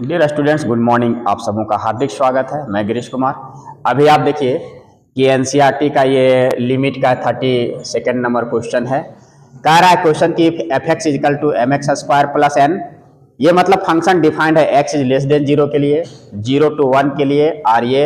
Dear students, good morning. आप सबों का हार्दिक स्वागत है। मैं गिरीश कुमार। अभी आप देखिए कि एनसीईआरटी का ये लिमिट का 32 नंबर क्वेश्चन है। कह रहा है क्वेश्चन की F X is equal to M X square plus N. ये मतलब फंक्शन डिफाइंड है एक्स इज लेस देन 0 के लिए, 0 to 1 के लिए और ये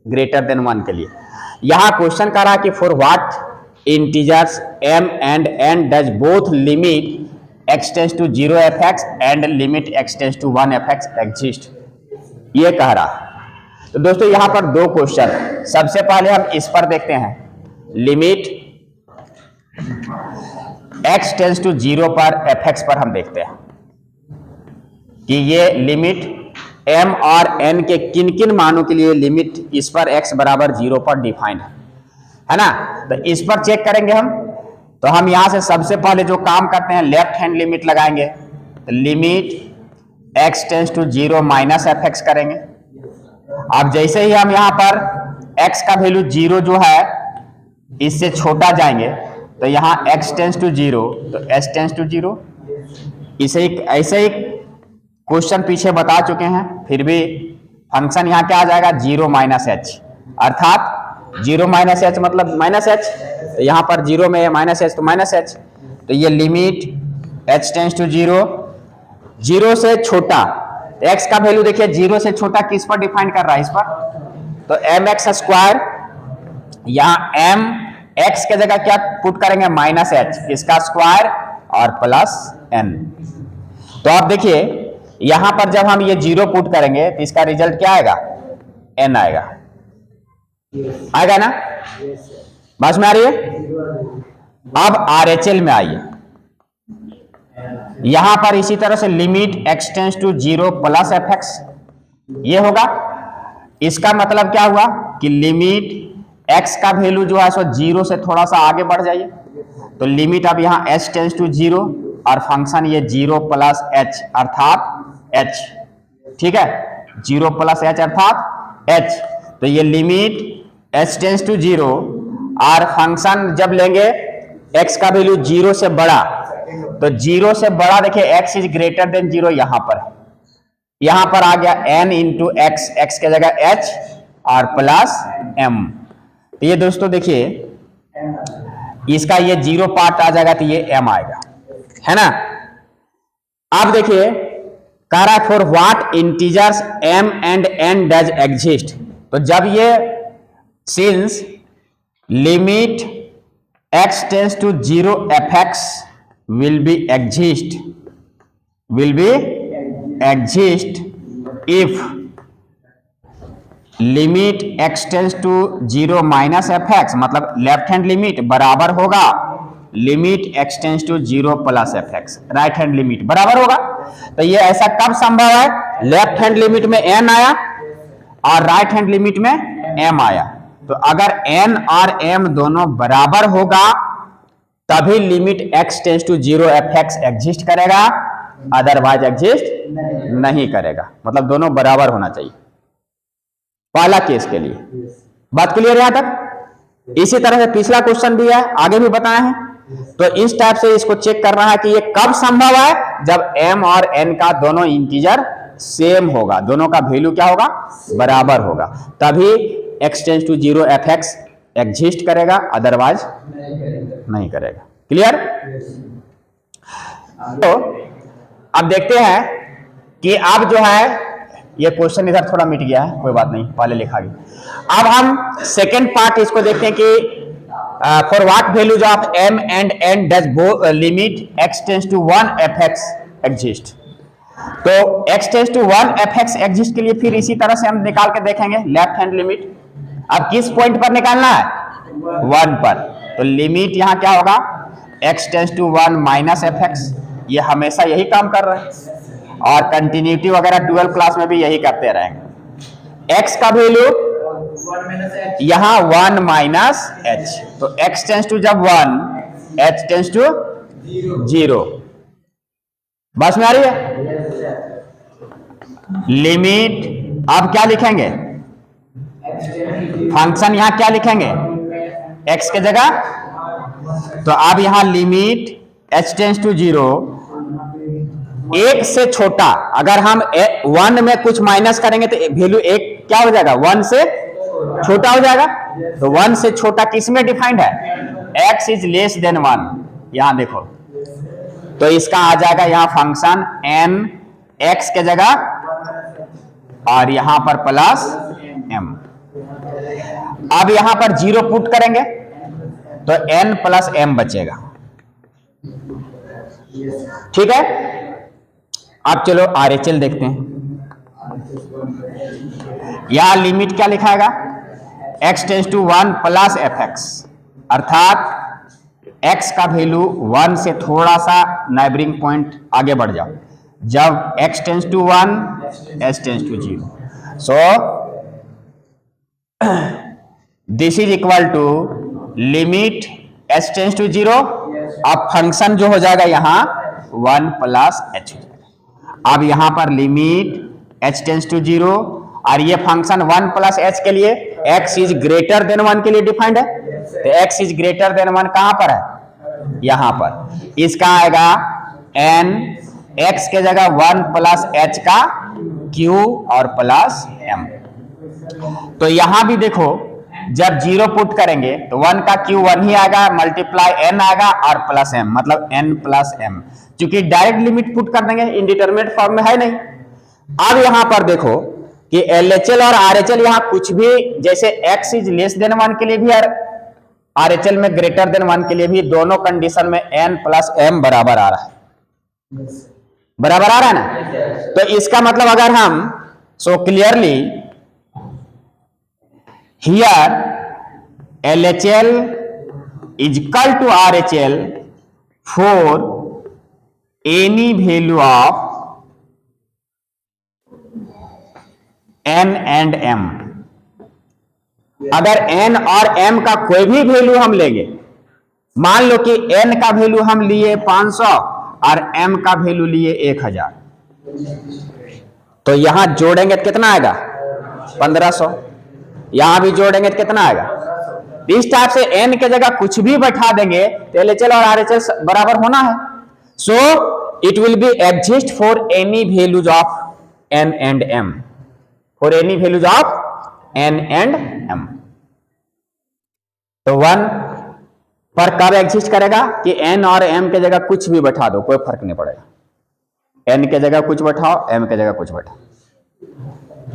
ग्रेटर देन 1 के लिए। यहाँ क्वेश्चन कह रहा है कि for what integers m and n does both limit x tends to 0 fx and limit x tends to 1 fx exist, ये कह रहा। तो दोस्तों यहां पर दो क्वेश्चन, सबसे पहले हम इस पर देखते हैं। लिमिट x टेंस टू 0 पर fx पर हम देखते हैं कि ये लिमिट m और n के किन किन मानों के लिए लिमिट इस पर x बराबर 0 पर डिफाइंड है ना। तो इस पर चेक करेंगे हम। तो हम यहां से सबसे पहले जो काम करते हैं लेफ्ट हैंड लिमिट लगाएंगे। तो limit x tends to 0 minus F X करेंगे। अब जैसे ही हम यहां पर x का वैल्यू 0 जो है इससे छोटा जाएंगे तो यहां x टेंस टू 0 तो s टेंस टू 0। ऐसे ही क्वेश्चन पीछे बता चुके हैं, फिर भी फंक्शन यहां क्या आ जाएगा 0 माइनस एच, अर्थात 0 माइनस एच मतलब माइनस एच। तो यहां पर 0 में माइनस एच तो माइनस एच। तो ये लिमिट h टेंस टू 0, 0 से छोटा, x का वैल्यू देखिए 0 से छोटा किस पर डिफाइन कर रहा है, इस पर। तो एम एक्स स्क्वायर, यहां m x के जगह क्या पुट करेंगे माइनस एच, इसका स्क्वायर और प्लस n। तो आप देखिए यहां पर जब हम ये 0 पुट करेंगे तो इसका रिजल्ट क्या आएगा, n आएगा। आएगा ना, बस में आ रही है। अब RHL में आइए, यहां पर इसी तरह से limit x tends to 0 plus f x, ये होगा। इसका मतलब क्या हुआ कि लिमिट x का वैल्यू जो है सो 0 से थोड़ा सा आगे बढ़ जाइए। तो लिमिट अब यहां h टेंस टू 0 और फंक्शन ये 0 प्लस h अर्थात h, ठीक है, 0 प्लस h अर्थात h। तो ये लिमिट h टेंस टू 0 और फंक्शन जब लेंगे x का वैल्यू 0 से बड़ा, तो 0 से बड़ा देखिए x इज ग्रेटर देन 0, यहां पर आ गया n इंटू एक्स, एक्स के जगह h और प्लस m। तो ये दोस्तों देखिए इसका ये 0 पार्ट आ जाएगा तो ये m आएगा, है ना। अब देखिए कह रहा है for what integers m and n does exist. तो जब ये since limit x tends to 0 fx will be exist if limit x tends to 0 minus fx मतलब लेफ्ट हैंड लिमिट बराबर होगा limit x tends to 0 plus fx, right hand limit बराबर होगा। तो ये ऐसा कब संभव है, लेफ्ट हैंड लिमिट में n आया और राइट हैंड लिमिट में m आया। तो अगर n और m दोनों बराबर होगा तभी limit x tends to 0 fx exist करेगा, अदरवाइज एग्जिस्ट नहीं करेगा। मतलब दोनों बराबर होना चाहिए पहला केस के लिए। बात क्लियर है यहां तक। इसी तरह से पिछला क्वेश्चन भी है, आगे भी बताए हैं। तो इस टाइप से इसको चेक करना है कि ये कब संभव है, जब m और n का दोनों इंटीजर सेम होगा, दोनों का वैल्यू क्या होगा, बराबर होगा, तभी x tends to 0 fx exist करेगा, अदरवाइज नहीं करेगा। क्लियर। तो अब देखते हैं कि अब जो है ये क्वेश्चन इधर थोड़ा मिट गया है, कोई बात नहीं, पहले लिखा गया। अब हम सेकेंड पार्ट इसको देखते हैं कि for what values of m and n does limit x tends to 1 fx exist. तो x tends to 1 fx exist के लिए फिर इसी तरह से हम निकाल के देखेंगे लेफ्ट हैंड लिमिट। अब किस पॉइंट पर निकालना है, 1 पर। तो लिमिट यहां क्या होगा, x tends to 1 minus fx, ये हमेशा यही काम कर रहे हैं और कंटिन्यूटी वगैरह 12 क्लास में भी यही करते रहेंगे। x का वैल्यू यहां 1 माइनस h, तो x टेंस टू जब 1 h टेंस टू 0, बस में आ रही है। लिमिट अब क्या लिखेंगे, फंक्शन यहां क्या लिखेंगे x के जगह। तो अब यहां लिमिट h टेंस टू 0 एक से छोटा, अगर हम 1 में कुछ माइनस करेंगे तो वैल्यू एक क्या हो जाएगा, 1 से छोटा हो जाएगा। तो 1 से छोटा किस में डिफाइंड है, x इज लेस देन 1। यहां देखो, तो इसका आ जाएगा यहां फंक्शन n x के जगह और यहां पर प्लस m। अब यहां पर 0 पुट करेंगे तो n प्लस m बचेगा। ठीक है, अब चलो RHL देखते हैं। यहां लिमिट क्या लिखाएगा, x tends to 1 plus fx, अर्थात x का वैल्यू 1 से थोड़ा सा नाइबरिंग पॉइंट आगे बढ़ जाओ। जब x tends to 1 s tends to 0, so this is equal to limit s tends to 0। अब फंक्शन जो हो जाएगा यहां 1 प्लस h हो जाएगा। अब यहां पर लिमिट h टेंस टू 0 और ये फंक्शन 1 प्लस h के लिए x इज ग्रेटर देन 1 के लिए डिफाइंड है। तो x इज ग्रेटर देन 1 कहां पर है, यहां पर। इसका आएगा n x के जगह 1 प्लस h का q और प्लस m। तो यहां भी देखो, जब 0 पुट करेंगे तो 1 का q 1 ही आएगा, मल्टीप्लाई n आएगा और प्लस m, मतलब n प्लस m। क्योंकि डायरेक्ट लिमिट पुट कर देंगे, इंडिटरमिनेट फॉर्म में है नहीं। अब यहां पर देखो कि LHL और RHL यहां कुछ भी, जैसे x इज लेस देन 1 के लिए भी और RHL में ग्रेटर देन 1 के लिए भी, दोनों कंडीशन में n प्लस m बराबर आ रहा है, बराबर आ रहा है ना। तो इसका मतलब अगर हम so clearly here LHL is equal to RHL for any value of n and m। अगर n और m का कोई भी वैल्यू हम लेंगे, मान लो कि n का वैल्यू हम लिए 500 और m का वैल्यू लिए 1000, तो यहां जोड़ेंगे तो कितना आएगा 1500, यहां भी जोड़ेंगे तो कितना आएगा। इस टाइप से n के जगह कुछ भी बैठा देंगे तो LHL और RHL बराबर होना है। So it will be exist for any values of n and m, for any values of n and m। तो 1 पर कब एग्जिस्ट करेगा कि n और m के जगह कुछ भी बैठा दो, कोई फर्क नहीं पड़ेगा। n के जगह कुछ बैठाओ, m के जगह कुछ बैठाओ,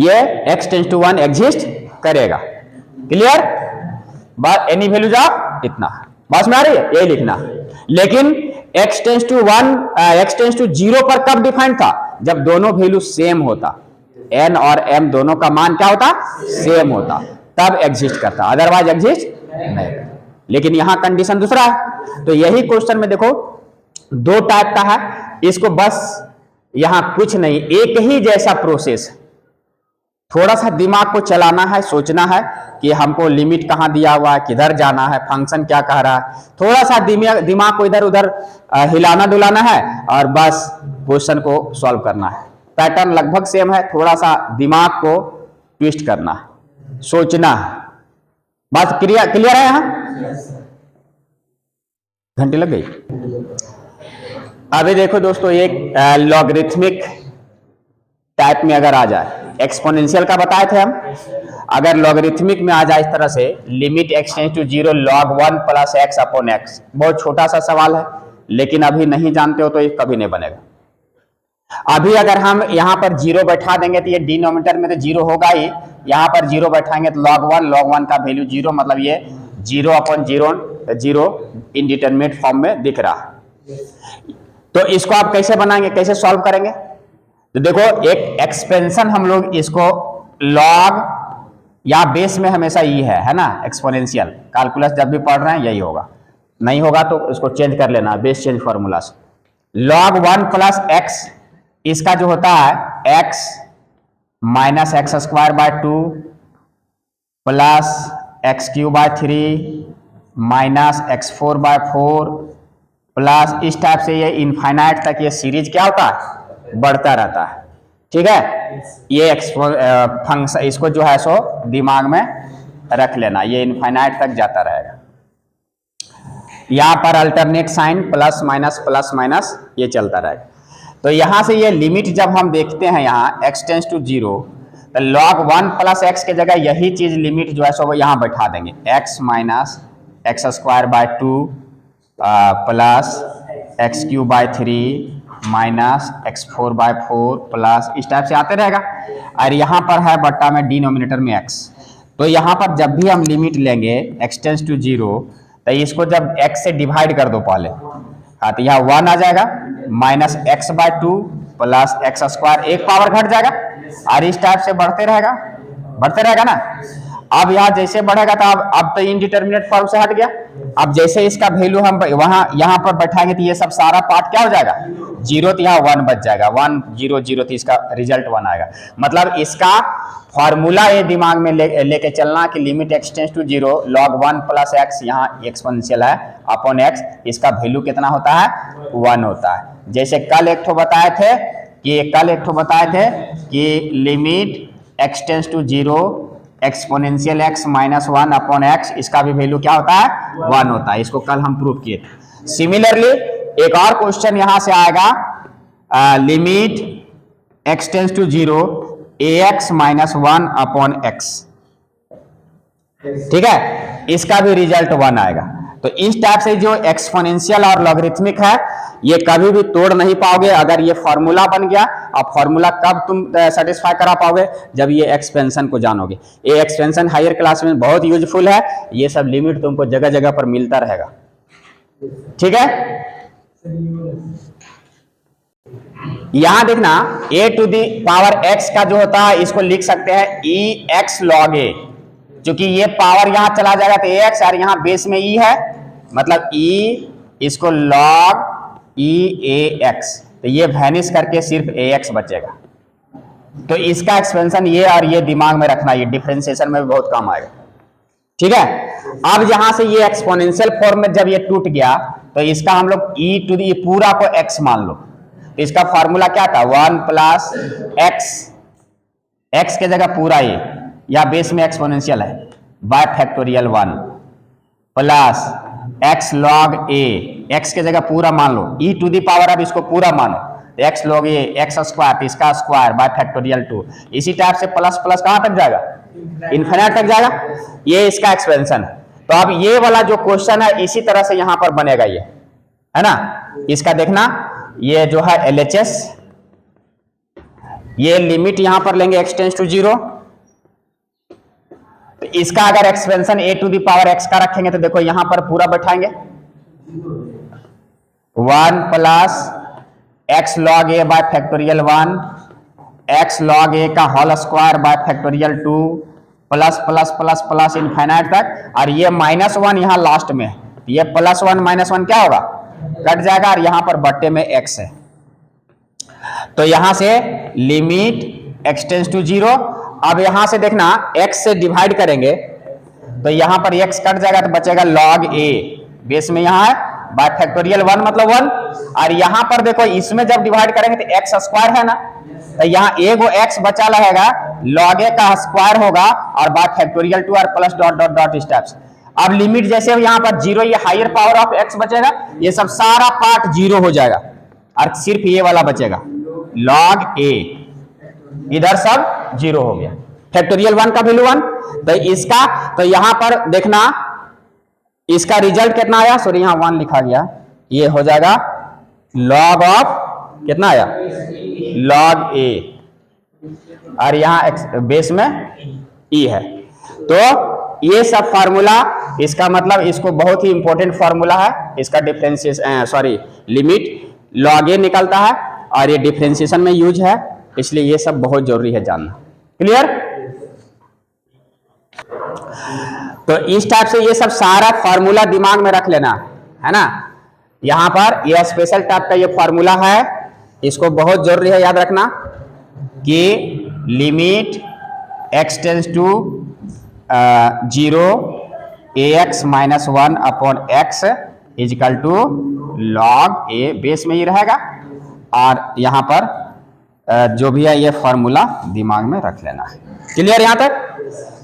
ये x टेंस टू 1 एग्जिस्ट करेगा। क्लियर, बात एनी वैल्यूज ऑफ इतना, बात में आ रही है, यही लिखना। लेकिन x tends to 1 x tends to 0 पर कब डिफाइंड था, जब दोनों वैल्यू सेम होता, n और m दोनों का मान क्या होता, सेम होता, तब एग्जिस्ट करता, अदरवाइज एग्जिस्ट नहीं। लेकिन यहां कंडीशन दूसरा है। तो यही क्वेश्चन में देखो 2 टाइप का है, इसको बस यहां कुछ नहीं, एक ही जैसा प्रोसेस, थोड़ा सा दिमाग को चलाना है, सोचना है कि हमको लिमिट कहां दिया हुआ है, किधर जाना है, फंक्शन क्या कह रहा है, थोड़ा सा दिमाग को इधर उधर हिलाना डुलाना है और बस क्वेश्चन को सॉल्व करना है। पैटर्न लगभग सेम है, थोड़ा सा दिमाग को ट्विस्ट करना है, सोचना है। बात क्लियर है यहां, घंटी लग गई। अभी देखो दोस्तों, एक लॉगरिथमिक टाइप में अगर आ जाए, एक्सपोनेंशियल का बताए थे हम, अगर लॉगरिथमिक में आ जाए इस तरह से, limit x tends to 0 log 1 plus x upon x, बहुत छोटा सा सवाल है, लेकिन अभी नहीं जानते हो तो ये कभी नहीं बनेगा। अभी अगर हम यहां पर 0 बैठा देंगे तो ये डिनोमिनेटर में तो 0 होगा ही, यहां पर 0 बैठाएंगे तो log 1 का वैल्यू 0, मतलब ये 0 अपॉन 0 इनडिटरमिनेट फॉर्म में दिख रहा है। तो इसको आप कैसे बनाएंगे, कैसे सॉल्व करेंगे। तो देखो, एक एक्सपेंशन हम लोग इसको लॉग या बेस में हमेशा ये है ना, एक्सपोनेंशियल कैलकुलस जब भी पढ़ रहे हैं यही होगा, नहीं होगा तो इसको चेंज कर लेना, बेस चेंज फॉर्मूला से। log 1 प्लस x, इसका जो होता है x minus x square by 2 plus x cube by 3 minus x4 by 4 plus, इस टाइप से ये इनफाइनाइट तक ये सीरीज क्या होता है, बढ़ता रहता है। ठीक है, ये फंक्शन, इसको जो है सो दिमाग में रख लेना, ये इनफाइनाइट तक जाता रहेगा। यहां पर अल्टरनेट साइन प्लस माइनस ये चलता रहेगा। तो यहां से ये लिमिट जब हम देखते हैं यहाँ x टेंस टू 0, तो log 1 प्लस एक्स के जगह यही चीज लिमिट जो है सो यहाँ बैठा देंगे, x minus x square by 2 plus x cube by 3 minus x4 by 4 plus इस टाइप से आते रहेगा। और यहाँ पर है बट्टा में डिनोमिनेटर में x, तो यहाँ पर जब भी हम लिमिट लेंगे x टेंस टू 0, तो इसको जब x से डिवाइड कर दो पहले, हाँ तो यहाँ 1 आ जाएगा minus x by 2 plus x square, एक पावर घट जाएगा और इस टाइप से बढ़ते रहेगा ना। अब यहाँ जैसे बढ़ेगा तो अब तो इनडिटर्मिनेट फॉर्म से हट गया। अब जैसे इसका वैल्यू हम वहां यहाँ पर बैठाएंगे तो ये सब सारा पार्ट क्या हो जाएगा, 0, तो यहाँ 1 बच जाएगा, 1 0 0, तो इसका रिजल्ट 1 आएगा। मतलब इसका फॉर्मूला ये दिमाग में लेके चलना कि limit x tends to 0 log 1 plus x, यहाँ एक्सपोनेंशियल है अपॉन x, इसका वैल्यू कितना होता है, 1 होता है। जैसे कल एक ठो बताए थे कि limit x tends to 0 exponential x minus 1 upon x, इसका भी वैल्यू क्या होता है, 1 होता है। इसको कल हम प्रूव किए थे। सिमिलरली एक और क्वेश्चन यहां से आएगा, limit x tends to 0 ax minus 1 upon x, ठीक है, इसका भी रिजल्ट 1 आएगा। तो इस टाइप से जो एक्सपोनेंशियल और लॉगरिथमिक है ये कभी भी तोड़ नहीं पाओगे अगर ये फॉर्मूला बन गया। अब फॉर्मूला कब तुम सेटिस्फाई करा पाओगे, जब ये एक्सपेंशन को जानोगे। ये एक्सपेंशन हायर क्लास में बहुत यूजफुल है, ये सब लिमिट तुमको जगह जगह पर मिलता रहेगा, ठीक है। यहां देखना a to the power x का जो होता है इसको लिख सकते हैं e x log a, क्योंकि ये पावर यहां चला जाएगा तो ax, और यहां बेस में e है, मतलब e, इसको log e ax, तो ये वैनिश करके सिर्फ ax बचेगा। तो इसका एक्सपेंशन ये और ये दिमाग में रखना, ये डिफरेंशिएशन में भी बहुत काम आएगा, ठीक है। अब यहां से ये एक्सपोनेंशियल फॉर्म में जब ये टूट गया तो इसका हम लोग e टू दी पूरा को x मान लो, तो इसका फॉर्मूला क्या था, 1 प्लस x के जगह पूरा ये, या बेस में एक्सपोनेंशियल है, bye factorial 1 plus x log a, x के जगह पूरा मान लो, e टू दी पावर अब इसको पूरा मानो, तो x log a x square, तो इसका स्क्वायर बाय फैक्टोरियल 2। इसी टाइप से प्लस प्लस कहां तक जाएगा, इन्फिनिट तक जाएगा। ये इसका एक्सपेंशन है। तो अब ये वाला जो क्वेश्चन है इसी तरह से यहां पर बनेगा, ये है ना। इसका देखना, ये जो है LHS, ये लिमिट यहां पर लेंगे x टेंस टू 0, तो इसका अगर expansion a to the power x का रखेंगे तो देखो यहां पर पूरा बैठाएंगे, 1 plus x log a by factorial 1, x log a का whole square by factorial 2 plus plus plus plus infinite तक, और ये -1 यहां लास्ट में है, ये +1 -1 क्या होगा, कट जाएगा, और यहां पर बट्टे में x है। तो यहां से लिमिट x टेंस टू 0, अब यहां से देखना x से डिवाइड करेंगे तो यहां पर x कट जाएगा तो बचेगा log a, बेस में यहां है बाय फैक्टोरियल 1 मतलब 1, और यहां पर देखो इसमें जब डिवाइड करेंगे तो x स्क्वायर है ना, तो यहां एगो x बचा रहेगा, log a का स्क्वायर होगा और बाय फैक्टोरियल 2 और plus dot dot dot steps. अब लिमिट जैसे यहां पर 0, ये हायर पावर ऑफ x बचेगा, ये सब सारा पार्ट 0 हो जाएगा और सिर्फ ये वाला बचेगा log a, इधर सब 0 हो गया, फैक्टोरियल 1 का वैल्यू 1। तो इसका, तो यहां पर देखना इसका रिजल्ट कितना आया, सॉरी यहां 1 लिखा गया, ये हो जाएगा log ऑफ कितना आया, log a, और यहां बेस में e है। तो ये सब फार्मूला, इसका मतलब इसको बहुत ही इंपॉर्टेंट फार्मूला है, इसका differentiation sorry limit log a निकलता है और ये डिफरेंशिएशन में यूज है, इसलिए ये सब बहुत जरूरी है जानना। क्लियर। तो इस टाइप से ये सब सारा फार्मूला दिमाग में रख लेना है ना। यहां पर ये स्पेशल टाइप का ये फार्मूला है, इसको बहुत जरूरी है याद रखना कि limit x tends to 0 ax minus 1 upon x is equal to log a, base में ही रहेगा, और यहां पर जो भी है ये फॉर्मूला दिमाग में रख लेना है। क्लियर। यहां तक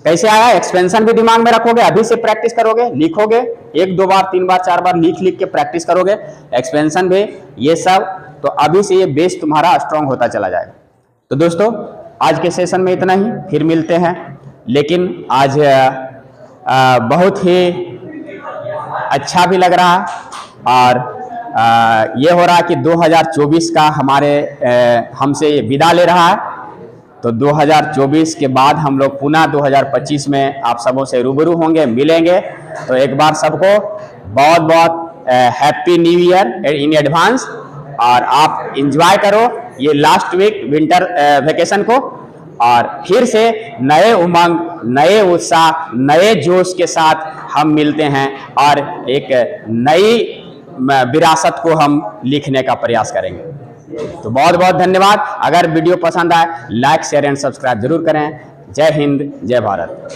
कैसे आया, एक्सपेंशन भी दिमाग में रखोगे, अभी से प्रैक्टिस करोगे, लिखोगे 1 2 बार 3 बार 4 बार लिख लिख के प्रैक्टिस करोगे, एक्सपेंशन भी, ये सब तो अभी से ये बेस तुम्हारा स्ट्रांग होता चला जाएगा। तो दोस्तों आज के सेशन में इतना ही, फिर मिलते हैं। लेकिन आज बहुत ही अच्छा भी लग रहा और ये हो रहा कि 2024 का हमारे हमसे ये विदा ले रहा है। तो 2024 के बाद हम लोग पुनः 2025 में आप सबों से रूबरू होंगे, मिलेंगे। तो एक बार सबको बहुत बहुत happy new year in advance, और आप एंजॉय करो ये लास्ट वीक विंटर वेकेशन को, और फिर से नए उमंग, नए उत्साह, नए जोश के साथ हम मिलते हैं और एक नई विरासत को हम लिखने का प्रयास करेंगे। तो बहुत बहुत धन्यवाद। अगर वीडियो पसंद आए लाइक शेयर एंड सब्सक्राइब जरूर करें। जय हिंद, जय भारत।